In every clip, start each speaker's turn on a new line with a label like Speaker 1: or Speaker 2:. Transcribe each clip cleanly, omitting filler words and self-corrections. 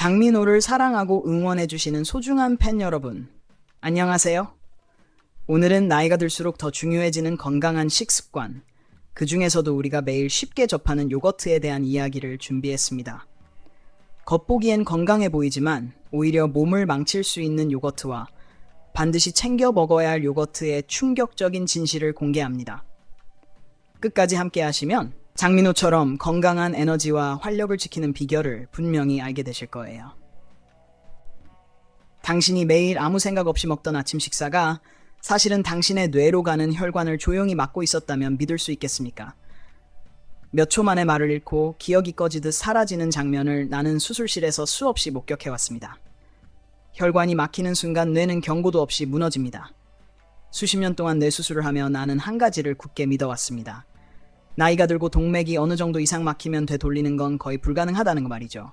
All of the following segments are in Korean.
Speaker 1: 장민호를 사랑하고 응원해주시는 소중한 팬 여러분, 안녕하세요. 오늘은 나이가 들수록 더 중요해지는 건강한 식습관, 그 중에서도 우리가 매일 쉽게 접하는 요거트에 대한 이야기를 준비했습니다. 겉보기엔 건강해 보이지만 오히려 몸을 망칠 수 있는 요거트와 반드시 챙겨 먹어야 할 요거트의 충격적인 진실을 공개합니다. 끝까지 함께 하시면 장민호처럼 건강한 에너지와 활력을 지키는 비결을 분명히 알게 되실 거예요. 당신이 매일 아무 생각 없이 먹던 아침 식사가 사실은 당신의 뇌로 가는 혈관을 조용히 막고 있었다면 믿을 수 있겠습니까? 몇 초 만에 말을 잃고 기억이 꺼지듯 사라지는 장면을 나는 수술실에서 수없이 목격해왔습니다. 혈관이 막히는 순간 뇌는 경고도 없이 무너집니다. 수십 년 동안 뇌 수술을 하며 나는 한 가지를 굳게 믿어왔습니다. 나이가 들고 동맥이 어느 정도 이상 막히면 되돌리는 건 거의 불가능하다는 거 말이죠.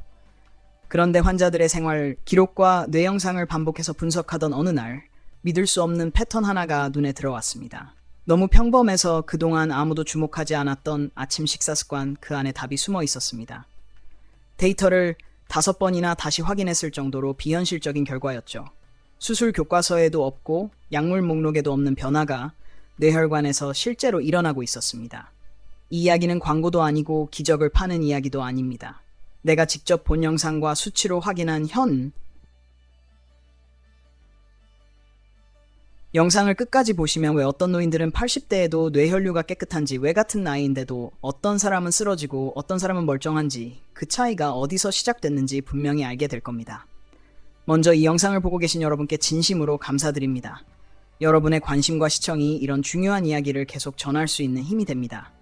Speaker 1: 그런데 환자들의 생활 기록과 뇌 영상을 반복해서 분석하던 어느 날 믿을 수 없는 패턴 하나가 눈에 들어왔습니다. 너무 평범해서 그동안 아무도 주목하지 않았던 아침 식사 습관, 그 안에 답이 숨어 있었습니다. 데이터를 5번이나 다시 확인했을 정도로 비현실적인 결과였죠. 수술 교과서에도 없고 약물 목록에도 없는 변화가 뇌혈관에서 실제로 일어나고 있었습니다. 이 이야기는 광고도 아니고 기적을 파는 이야기도 아닙니다. 내가 직접 본 영상과 수치로 확인한 영상을 끝까지 보시면 왜 어떤 노인들은 80대에도 뇌혈류가 깨끗한지, 왜 같은 나이인데도 어떤 사람은 쓰러지고 어떤 사람은 멀쩡한지, 그 차이가 어디서 시작됐는지 분명히 알게 될 겁니다. 먼저 이 영상을 보고 계신 여러분께 진심으로 감사드립니다. 여러분의 관심과 시청이 이런 중요한 이야기를 계속 전할 수 있는 힘이 됩니다.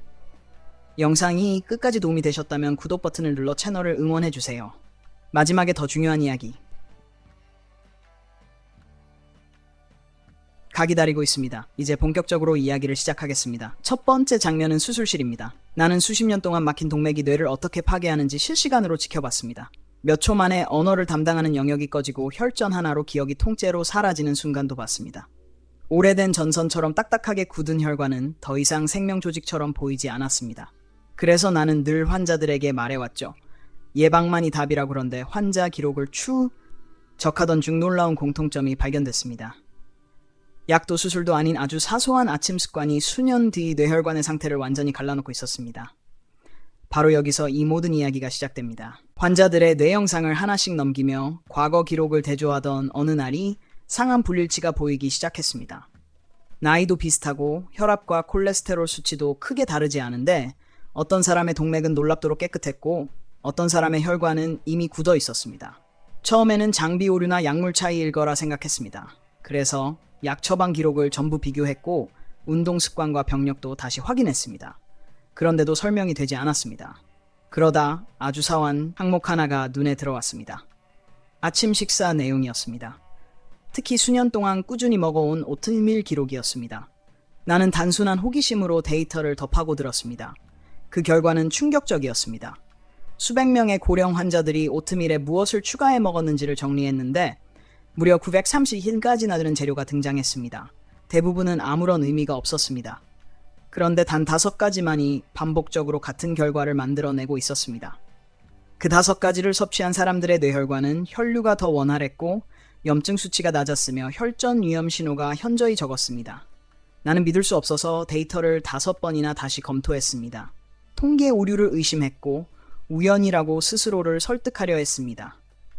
Speaker 1: 영상이 끝까지 도움이 되셨다면 구독 버튼을 눌러 채널을 응원해주세요. 마지막에 더 중요한 이야기 기다리고 있습니다. 이제 본격적으로 이야기를 시작하겠습니다. 첫 번째 장면은 수술실입니다. 나는 수십 년 동안 막힌 동맥이 뇌를 어떻게 파괴하는지 실시간으로 지켜봤습니다. 몇 초 만에 언어를 담당하는 영역이 꺼지고 혈전 하나로 기억이 통째로 사라지는 순간도 봤습니다. 오래된 전선처럼 딱딱하게 굳은 혈관은 더 이상 생명 조직처럼 보이지 않았습니다. 그래서 나는 늘 환자들에게 말해왔죠. 예방만이 답이라고. 그런데 환자 기록을 추적하던 중 놀라운 공통점이 발견됐습니다. 약도 수술도 아닌 아주 사소한 아침 습관이 수년 뒤 뇌혈관의 상태를 완전히 갈라놓고 있었습니다. 바로 여기서 이 모든 이야기가 시작됩니다. 환자들의 뇌 영상을 하나씩 넘기며 과거 기록을 대조하던 어느 날이 상한 불일치가 보이기 시작했습니다. 나이도 비슷하고 혈압과 콜레스테롤 수치도 크게 다르지 않은데 어떤 사람의 동맥은 놀랍도록 깨끗했고 어떤 사람의 혈관은 이미 굳어 있었습니다. 처음에는 장비 오류나 약물 차이일 거라 생각했습니다. 그래서 약 처방 기록을 전부 비교했고 운동 습관과 병력도 다시 확인했습니다. 그런데도 설명이 되지 않았습니다. 그러다 아주 사소한 항목 하나가 눈에 들어왔습니다. 아침 식사 내용이었습니다. 특히 수년 동안 꾸준히 먹어온 오트밀 기록이었습니다. 나는 단순한 호기심으로 데이터를 더 파고들었습니다. 그 결과는 충격적이었습니다. 수백 명의 고령 환자들이 오트밀에 무엇을 추가해 먹었는지를 정리했는데 무려 931가지나 되는 재료가 등장했습니다. 대부분은 아무런 의미가 없었습니다. 그런데 단 5가지만이 반복적으로 같은 결과를 만들어내고 있었습니다. 그 5가지를 섭취한 사람들의 뇌혈관은 혈류가 더 원활했고 염증 수치가 낮았으며 혈전 위험 신호가 현저히 적었습니다. 나는 믿을 수 없어서 데이터를 5번이나 다시 검토했습니다. 통계 오류를 의심했고 우연이라고 스스로를 설득하려 했습니다.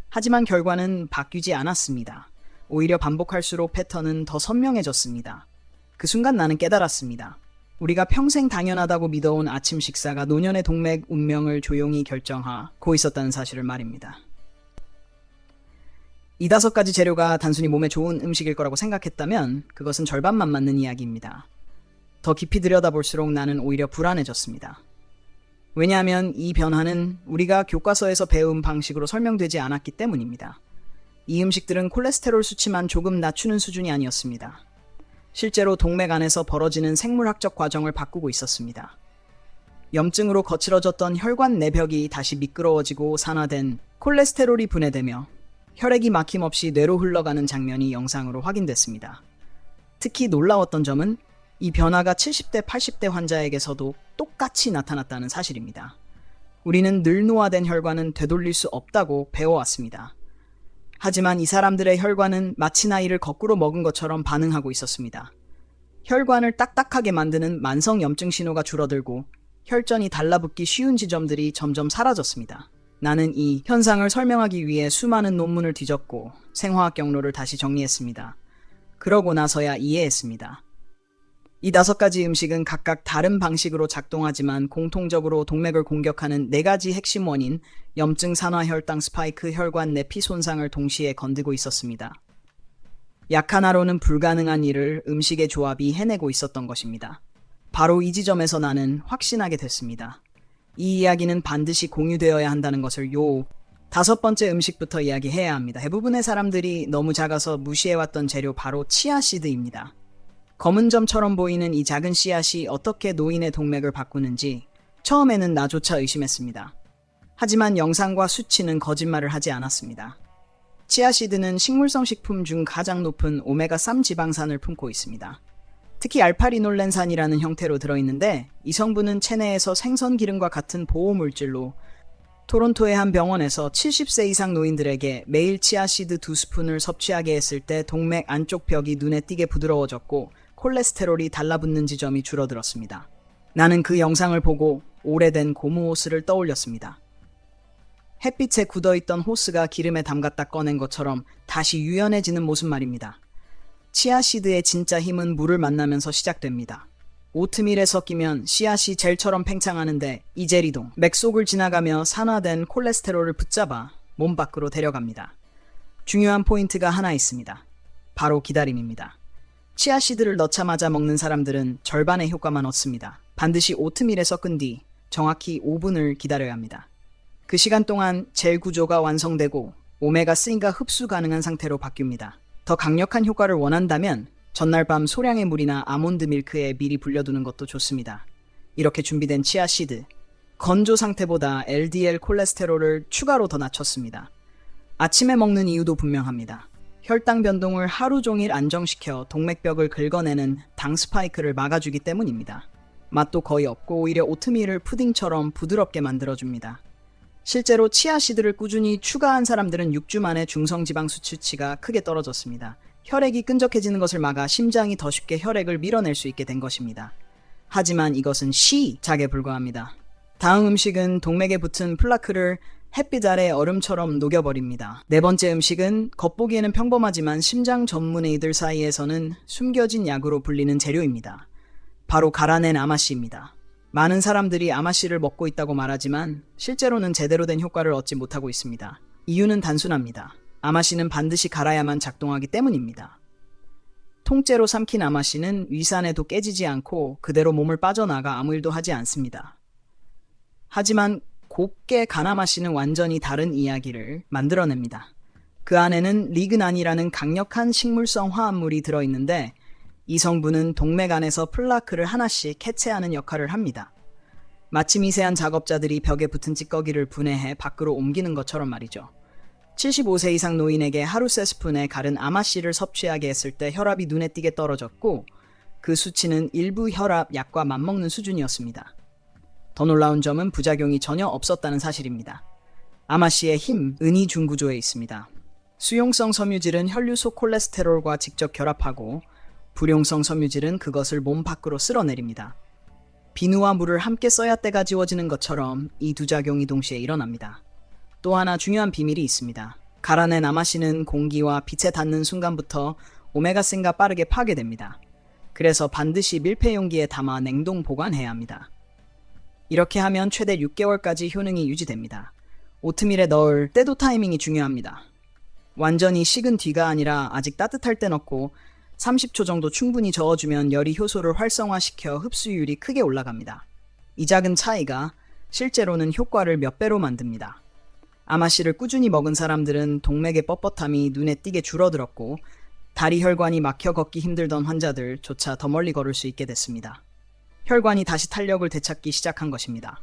Speaker 1: 하지만 결과는 바뀌지 않았습니다. 오히려 반복할수록 패턴은 더 선명해졌습니다. 그 순간 나는 깨달았습니다. 우리가 평생 당연하다고 믿어온 아침 식사가 노년의 동맥 운명을 조용히 결정하고 있었다는 사실을 말입니다. 이 5가지 재료가 단순히 몸에 좋은 음식일 거라고 생각했다면 그것은 절반만 맞는 이야기입니다. 더 깊이 들여다볼수록 나는 오히려 불안해졌습니다. 왜냐하면 이 변화는 우리가 교과서에서 배운 방식으로 설명되지 않았기 때문입니다. 이 음식들은 콜레스테롤 수치만 조금 낮추는 수준이 아니었습니다. 실제로 동맥 안에서 벌어지는 생물학적 과정을 바꾸고 있었습니다. 염증으로 거칠어졌던 혈관 내벽이 다시 미끄러워지고 산화된 콜레스테롤이 분해되며 혈액이 막힘없이 뇌로 흘러가는 장면이 영상으로 확인됐습니다. 특히 놀라웠던 점은 이 변화가 70대, 80대 환자에게서도 똑같이 나타났다는 사실입니다. 우리는 늘 노화된 혈관은 되돌릴 수 없다고 배워왔습니다. 하지만 이 사람들의 혈관은 마치 나이를 거꾸로 먹은 것처럼 반응하고 있었습니다. 혈관을 딱딱하게 만드는 만성염증 신호가 줄어들고 혈전이 달라붙기 쉬운 지점들이 점점 사라졌습니다. 나는 이 현상을 설명하기 위해 수많은 논문을 뒤졌고 생화학 경로를 다시 정리했습니다. 그러고 나서야 이해했습니다. 이 5가지 음식은 각각 다른 방식으로 작동하지만 공통적으로 동맥을 공격하는 4가지 핵심 원인, 염증, 산화, 혈당, 스파이크, 혈관, 내피 손상을 동시에 건드고 있었습니다. 약 하나로는 불가능한 일을 음식의 조합이 해내고 있었던 것입니다. 바로 이 지점에서 나는 확신하게 됐습니다. 이 이야기는 반드시 공유되어야 한다는 것을 5번째 음식부터 이야기해야 합니다. 대부분의 사람들이 너무 작아서 무시해왔던 재료 바로 치아씨드입니다. 검은 점처럼 보이는 이 작은 씨앗이 어떻게 노인의 동맥을 바꾸는지 처음에는 나조차 의심했습니다. 하지만 영상과 수치는 거짓말을 하지 않았습니다. 치아씨드는 식물성 식품 중 가장 높은 오메가3 지방산을 품고 있습니다. 특히 알파리놀렌산이라는 형태로 들어있는데 이 성분은 체내에서 생선 기름과 같은 보호물질로 토론토의 한 병원에서 70세 이상 노인들에게 매일 치아씨드 2스푼을 섭취하게 했을 때 동맥 안쪽 벽이 눈에 띄게 부드러워졌고 콜레스테롤이 달라붙는 지점이 줄어들었습니다. 나는 그 영상을 보고 오래된 고무 호스를 떠올렸습니다. 햇빛에 굳어있던 호스가 기름에 담갔다 꺼낸 것처럼 다시 유연해지는 모습 말입니다. 치아씨드의 진짜 힘은 물을 만나면서 시작됩니다. 오트밀에 섞이면 씨앗이 젤처럼 팽창하는데 이 젤이동 맥 속을 지나가며 산화된 콜레스테롤을 붙잡아 몸 밖으로 데려갑니다. 중요한 포인트가 하나 있습니다. 바로 기다림입니다. 치아씨드를 넣자마자 먹는 사람들은 절반의 효과만 얻습니다. 반드시 오트밀에 섞은 뒤 정확히 5분을 기다려야 합니다. 그 시간 동안 젤 구조가 완성되고 오메가3가 흡수 가능한 상태로 바뀝니다. 더 강력한 효과를 원한다면 전날 밤 소량의 물이나 아몬드 밀크에 미리 불려두는 것도 좋습니다. 이렇게 준비된 치아씨드, 건조 상태보다 LDL 콜레스테롤을 추가로 더 낮췄습니다. 아침에 먹는 이유도 분명합니다. 혈당 변동을 하루 종일 안정시켜 동맥벽을 긁어내는 당 스파이크를 막아주기 때문입니다. 맛도 거의 없고 오히려 오트밀을 푸딩처럼 부드럽게 만들어줍니다. 실제로 치아씨드를 꾸준히 추가한 사람들은 6주 만에 중성지방 수치가 크게 떨어졌습니다. 혈액이 끈적해지는 것을 막아 심장이 더 쉽게 혈액을 밀어낼 수 있게 된 것입니다. 하지만 이것은 시작에 불과합니다. 다음 음식은 동맥에 붙은 플라크를 햇빛 아래 얼음처럼 녹여버립니다. 4번째 음식은 겉보기에는 평범하지만 심장 전문의들 사이에서는 숨겨진 약으로 불리는 재료입니다. 바로 갈아낸 아마씨입니다. 많은 사람들이 아마씨를 먹고 있다고 말하지만 실제로는 제대로 된 효과를 얻지 못하고 있습니다. 이유는 단순합니다. 아마씨는 반드시 갈아야만 작동하기 때문입니다. 통째로 삼킨 아마씨는 위산에도 깨지지 않고 그대로 몸을 빠져나가 아무 일도 하지 않습니다. 하지만 곱게 간 아마씨는 완전히 다른 이야기를 만들어냅니다. 그 안에는 리그난이라는 강력한 식물성 화합물이 들어있는데 이 성분은 동맥 안에서 플라크를 하나씩 해체하는 역할을 합니다. 마치 미세한 작업자들이 벽에 붙은 찌꺼기를 분해해 밖으로 옮기는 것처럼 말이죠. 75세 이상 노인에게 하루 3스푼의 가른 아마씨를 섭취하게 했을 때 혈압이 눈에 띄게 떨어졌고 그 수치는 일부 혈압 약과 맞먹는 수준이었습니다. 더 놀라운 점은 부작용이 전혀 없었다는 사실입니다. 아마씨의 힘, 은이 중구조에 있습니다. 수용성 섬유질은 혈류 속 콜레스테롤과 직접 결합하고 불용성 섬유질은 그것을 몸 밖으로 쓸어내립니다. 비누와 물을 함께 써야 때가 지워지는 것처럼 이 두 작용이 동시에 일어납니다. 또 하나 중요한 비밀이 있습니다. 갈아낸 아마씨는 공기와 빛에 닿는 순간부터 오메가3가 빠르게 파괴됩니다. 그래서 반드시 밀폐 용기에 담아 냉동 보관해야 합니다. 이렇게 하면 최대 6개월까지 효능이 유지됩니다. 오트밀에 넣을 때도 타이밍이 중요합니다. 완전히 식은 뒤가 아니라 아직 따뜻할 때 넣고 30초 정도 충분히 저어주면 열이 효소를 활성화시켜 흡수율이 크게 올라갑니다. 이 작은 차이가 실제로는 효과를 몇 배로 만듭니다. 아마씨를 꾸준히 먹은 사람들은 동맥의 뻣뻣함이 눈에 띄게 줄어들었고 다리 혈관이 막혀 걷기 힘들던 환자들조차 더 멀리 걸을 수 있게 됐습니다. 혈관이 다시 탄력을 되찾기 시작한 것입니다.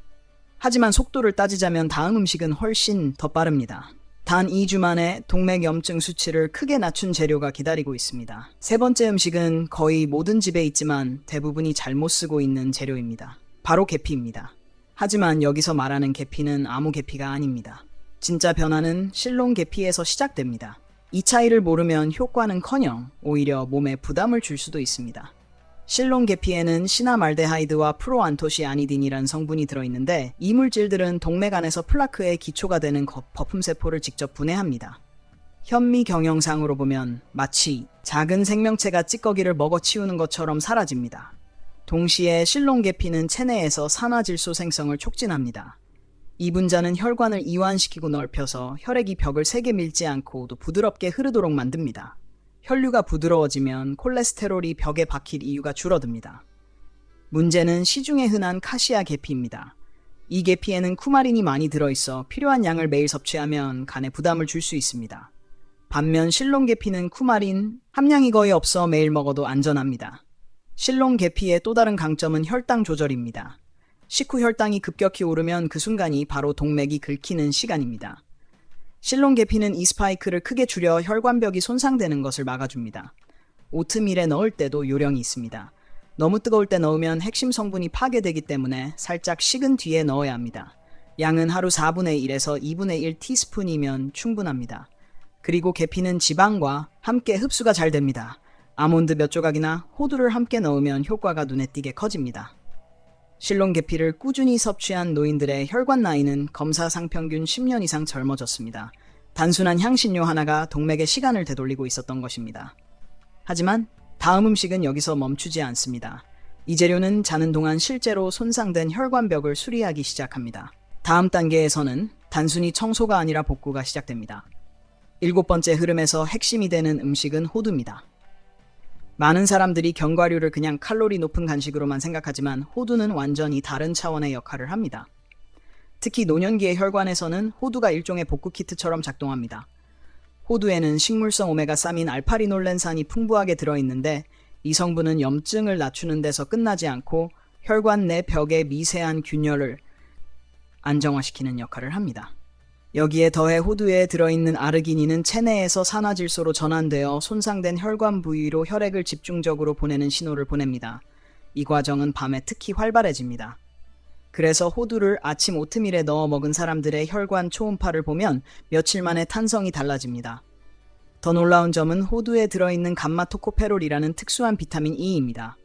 Speaker 1: 하지만 속도를 따지자면 다음 음식은 훨씬 더 빠릅니다. 단 2주 만에 동맥 염증 수치를 크게 낮춘 재료가 기다리고 있습니다. 3번째 음식은 거의 모든 집에 있지만 대부분이 잘못 쓰고 있는 재료입니다. 바로 계피입니다. 하지만 여기서 말하는 계피는 아무 계피가 아닙니다. 진짜 변화는 실론 계피에서 시작됩니다. 이 차이를 모르면 효과는커녕 오히려 몸에 부담을 줄 수도 있습니다. 실론 계피에는 시나말데하이드와 프로안토시아니딘이란 성분이 들어있는데 이 물질들은 동맥 안에서 플라크의 기초가 되는 거품세포를 직접 분해합니다. 현미 경영상으로 보면 마치 작은 생명체가 찌꺼기를 먹어치우는 것처럼 사라집니다. 동시에 실론 계피는 체내에서 산화질소 생성을 촉진합니다. 이 분자는 혈관을 이완시키고 넓혀서 혈액이 벽을 세게 밀지 않고 또 부드럽게 흐르도록 만듭니다. 혈류가 부드러워지면 콜레스테롤이 벽에 박힐 이유가 줄어듭니다. 문제는 시중에 흔한 카시아 계피입니다. 이 계피에는 쿠마린이 많이 들어있어 필요한 양을 매일 섭취하면 간에 부담을 줄 수 있습니다. 반면 실론 계피는 쿠마린 함량이 거의 없어 매일 먹어도 안전합니다. 실론 계피의 또 다른 강점은 혈당 조절입니다. 식후 혈당이 급격히 오르면 그 순간이 바로 동맥이 긁히는 시간입니다. 실론 계피는 이 스파이크를 크게 줄여 혈관벽이 손상되는 것을 막아줍니다. 오트밀에 넣을 때도 요령이 있습니다. 너무 뜨거울 때 넣으면 핵심 성분이 파괴되기 때문에 살짝 식은 뒤에 넣어야 합니다. 양은 하루 4분의 1에서 2분의 1 티스푼이면 충분합니다. 그리고 계피는 지방과 함께 흡수가 잘 됩니다. 아몬드 몇 조각이나 호두를 함께 넣으면 효과가 눈에 띄게 커집니다. 실론 계피를 꾸준히 섭취한 노인들의 혈관 나이는 검사상 평균 10년 이상 젊어졌습니다. 단순한 향신료 하나가 동맥의 시간을 되돌리고 있었던 것입니다. 하지만 다음 음식은 여기서 멈추지 않습니다. 이 재료는 자는 동안 실제로 손상된 혈관벽을 수리하기 시작합니다. 다음 단계에서는 단순히 청소가 아니라 복구가 시작됩니다. 7번째 흐름에서 핵심이 되는 음식은 호두입니다. 많은 사람들이 견과류를 그냥 칼로리 높은 간식으로만 생각하지만 호두는 완전히 다른 차원의 역할을 합니다. 특히 노년기의 혈관에서는 호두가 일종의 복구 키트처럼 작동합니다. 호두에는 식물성 오메가3인 알파리놀렌산이 풍부하게 들어있는데 이 성분은 염증을 낮추는 데서 끝나지 않고 혈관 내 벽의 미세한 균열을 안정화시키는 역할을 합니다. 여기에 더해 호두에 들어있는 아르기닌은 체내에서 산화질소로 전환되어 손상된 혈관 부위로 혈액을 집중적으로 보내는 신호를 보냅니다. 이 과정은 밤에 특히 활발해집니다. 그래서 호두를 아침 오트밀에 넣어 먹은 사람들의 혈관 초음파를 보면 며칠 만에 탄성이 달라집니다. 더 놀라운 점은 호두에 들어있는 감마토코페롤이라는 특수한 비타민 E입니다.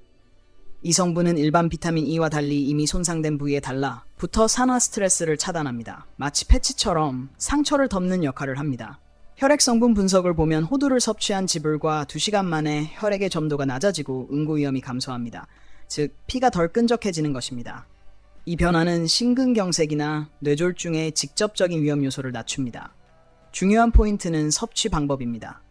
Speaker 1: 이 성분은 일반 비타민 E와 달리 이미 손상된 부위에 달라붙어 산화 스트레스를 차단합니다. 마치 패치처럼 상처를 덮는 역할을 합니다. 혈액 성분 분석을 보면 호두를 섭취한 지불과 2시간 만에 혈액의 점도가 낮아지고 응고 위험이 감소합니다. 즉, 피가 덜 끈적해지는 것입니다. 이 변화는 심근경색이나 뇌졸중의 직접적인 위험 요소를 낮춥니다. 중요한 포인트는 섭취 방법입니다.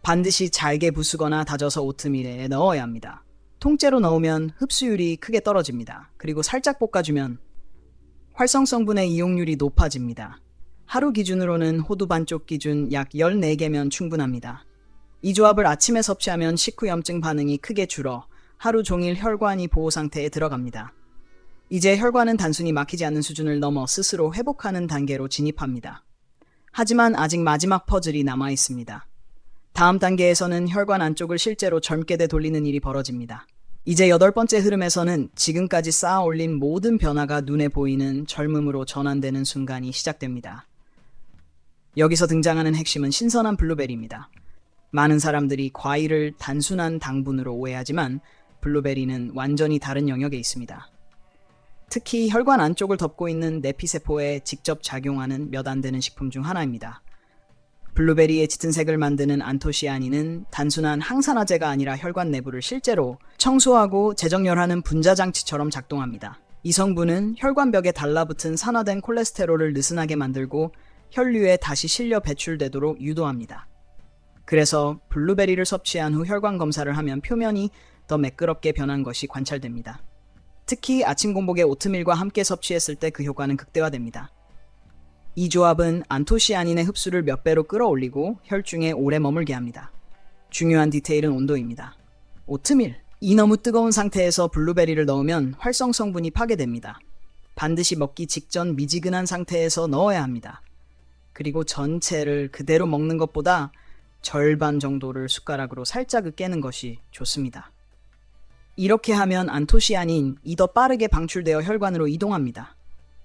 Speaker 1: 반드시 잘게 부수거나 다져서 오트밀에 넣어야 합니다. 통째로 넣으면 흡수율이 크게 떨어집니다. 그리고 살짝 볶아주면 활성 성분의 이용률이 높아집니다. 하루 기준으로는 호두 반쪽 기준 약 14개면 충분합니다. 이 조합을 아침에 섭취하면 식후 염증 반응이 크게 줄어 하루 종일 혈관이 보호 상태에 들어갑니다. 이제 혈관은 단순히 막히지 않는 수준을 넘어 스스로 회복하는 단계로 진입합니다. 하지만 아직 마지막 퍼즐이 남아 있습니다. 다음 단계에서는 혈관 안쪽을 실제로 젊게 되돌리는 일이 벌어집니다. 이제 8번째 흐름에서는 지금까지 쌓아 올린 모든 변화가 눈에 보이는 젊음으로 전환되는 순간이 시작됩니다. 여기서 등장하는 핵심은 신선한 블루베리입니다. 많은 사람들이 과일을 단순한 당분으로 오해하지만 블루베리는 완전히 다른 영역에 있습니다. 특히 혈관 안쪽을 덮고 있는 내피세포에 직접 작용하는 몇 안 되는 식품 중 하나입니다. 블루베리의 짙은 색을 만드는 안토시아닌은 단순한 항산화제가 아니라 혈관 내부를 실제로 청소하고 재정렬하는 분자장치처럼 작동합니다. 이 성분은 혈관벽에 달라붙은 산화된 콜레스테롤을 느슨하게 만들고 혈류에 다시 실려 배출되도록 유도합니다. 그래서 블루베리를 섭취한 후 혈관 검사를 하면 표면이 더 매끄럽게 변한 것이 관찰됩니다. 특히 아침 공복에 오트밀과 함께 섭취했을 때 그 효과는 극대화됩니다. 이 조합은 안토시아닌의 흡수를 몇 배로 끌어올리고 혈중에 오래 머물게 합니다. 중요한 디테일은 온도입니다. 오트밀, 이 너무 뜨거운 상태에서 블루베리를 넣으면 활성 성분이 파괴됩니다. 반드시 먹기 직전 미지근한 상태에서 넣어야 합니다. 그리고 전체를 그대로 먹는 것보다 절반 정도를 숟가락으로 살짝 으깨는 것이 좋습니다. 이렇게 하면 안토시아닌이 더 빠르게 방출되어 혈관으로 이동합니다.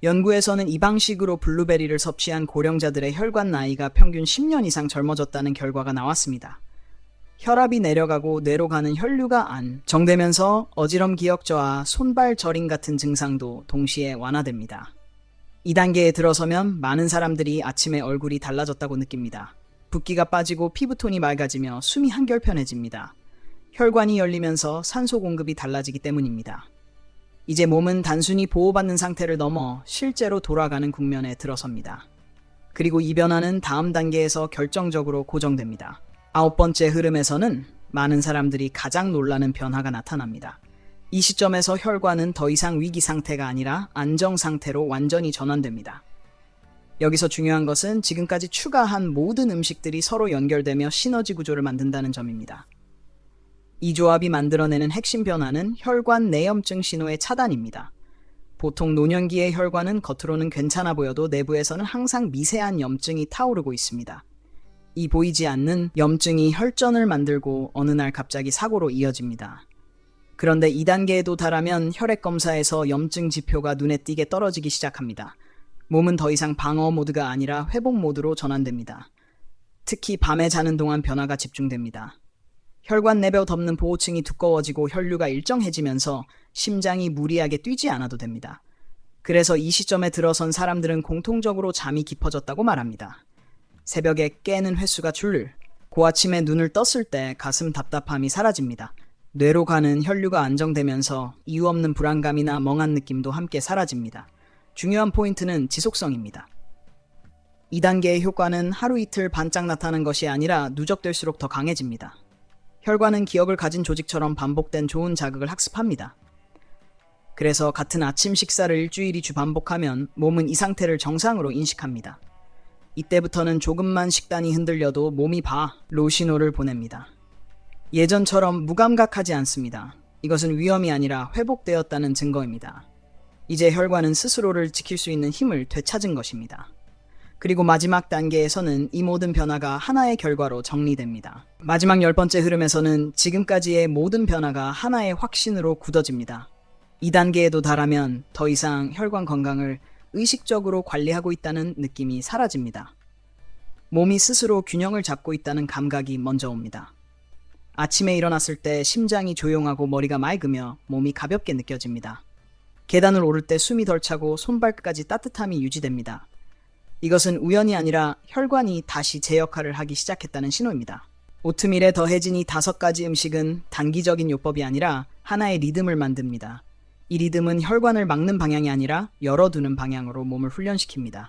Speaker 1: 연구에서는 이 방식으로 블루베리를 섭취한 고령자들의 혈관 나이가 평균 10년 이상 젊어졌다는 결과가 나왔습니다. 혈압이 내려가고 뇌로 가는 혈류가 안정되면서 어지럼 기억 저하, 손발 저림 같은 증상도 동시에 완화됩니다. 2단계에 들어서면 많은 사람들이 아침에 얼굴이 달라졌다고 느낍니다. 붓기가 빠지고 피부톤이 맑아지며 숨이 한결 편해집니다. 혈관이 열리면서 산소 공급이 달라지기 때문입니다. 이제 몸은 단순히 보호받는 상태를 넘어 실제로 돌아가는 국면에 들어섭니다. 그리고 이 변화는 다음 단계에서 결정적으로 고정됩니다. 9번째 흐름에서는 많은 사람들이 가장 놀라는 변화가 나타납니다. 이 시점에서 혈관은 더 이상 위기 상태가 아니라 안정 상태로 완전히 전환됩니다. 여기서 중요한 것은 지금까지 추가한 모든 음식들이 서로 연결되며 시너지 구조를 만든다는 점입니다. 이 조합이 만들어내는 핵심 변화는 혈관 내염증 신호의 차단입니다. 보통 노년기의 혈관은 겉으로는 괜찮아 보여도 내부에서는 항상 미세한 염증이 타오르고 있습니다. 이 보이지 않는 염증이 혈전을 만들고 어느 날 갑자기 사고로 이어집니다. 그런데 2단계에 도달하면 혈액 검사에서 염증 지표가 눈에 띄게 떨어지기 시작합니다. 몸은 더 이상 방어 모드가 아니라 회복 모드로 전환됩니다. 특히 밤에 자는 동안 변화가 집중됩니다. 혈관 내벽 덮는 보호층이 두꺼워지고 혈류가 일정해지면서 심장이 무리하게 뛰지 않아도 됩니다. 그래서 이 시점에 들어선 사람들은 공통적으로 잠이 깊어졌다고 말합니다. 새벽에 깨는 횟수가 고 아침에 눈을 떴을 때 가슴 답답함이 사라집니다. 뇌로 가는 혈류가 안정되면서 이유 없는 불안감이나 멍한 느낌도 함께 사라집니다. 중요한 포인트는 지속성입니다. 2단계의 효과는 하루 이틀 반짝 나타나는 것이 아니라 누적될수록 더 강해집니다. 혈관은 기억을 가진 조직처럼 반복된 좋은 자극을 학습합니다. 그래서 같은 아침 식사를 일주일 이주 반복하면 몸은 이 상태를 정상으로 인식합니다. 이때부터는 조금만 식단이 흔들려도 몸이 바로 신호를 보냅니다. 예전처럼 무감각하지 않습니다. 이것은 위험이 아니라 회복되었다는 증거입니다. 이제 혈관은 스스로를 지킬 수 있는 힘을 되찾은 것입니다. 그리고 마지막 단계에서는 이 모든 변화가 하나의 결과로 정리됩니다. 마지막 10번째 흐름에서는 지금까지의 모든 변화가 하나의 확신으로 굳어집니다. 2단계에도 달하면 더 이상 혈관 건강을 의식적으로 관리하고 있다는 느낌이 사라집니다. 몸이 스스로 균형을 잡고 있다는 감각이 먼저 옵니다. 아침에 일어났을 때 심장이 조용하고 머리가 맑으며 몸이 가볍게 느껴집니다. 계단을 오를 때 숨이 덜 차고 손발끝까지 따뜻함이 유지됩니다. 이것은 우연이 아니라 혈관이 다시 제 역할을 하기 시작했다는 신호입니다. 오트밀에 더해진 이 5가지 음식은 단기적인 요법이 아니라 하나의 리듬을 만듭니다. 이 리듬은 혈관을 막는 방향이 아니라 열어두는 방향으로 몸을 훈련시킵니다.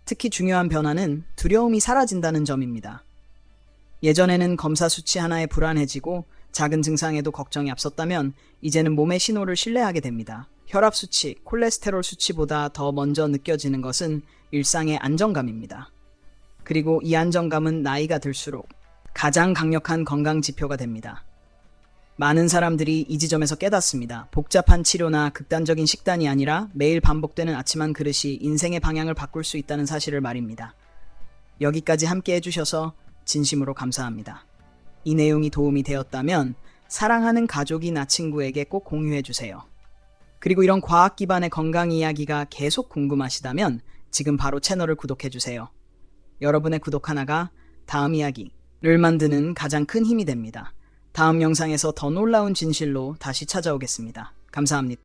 Speaker 1: 특히 중요한 변화는 두려움이 사라진다는 점입니다. 예전에는 검사 수치 하나에 불안해지고 작은 증상에도 걱정이 앞섰다면 이제는 몸의 신호를 신뢰하게 됩니다. 혈압 수치, 콜레스테롤 수치보다 더 먼저 느껴지는 것은 일상의 안정감입니다. 그리고 이 안정감은 나이가 들수록 가장 강력한 건강 지표가 됩니다. 많은 사람들이 이 지점에서 깨닫습니다. 복잡한 치료나 극단적인 식단이 아니라 매일 반복되는 아침 한 그릇이 인생의 방향을 바꿀 수 있다는 사실을 말입니다. 여기까지 함께 해주셔서 진심으로 감사합니다. 이 내용이 도움이 되었다면 사랑하는 가족이나 친구에게 꼭 공유해주세요. 그리고 이런 과학 기반의 건강 이야기가 계속 궁금하시다면 지금 바로 채널을 구독해주세요. 여러분의 구독 하나가 다음 이야기를 만드는 가장 큰 힘이 됩니다. 다음 영상에서 더 놀라운 진실로 다시 찾아오겠습니다. 감사합니다.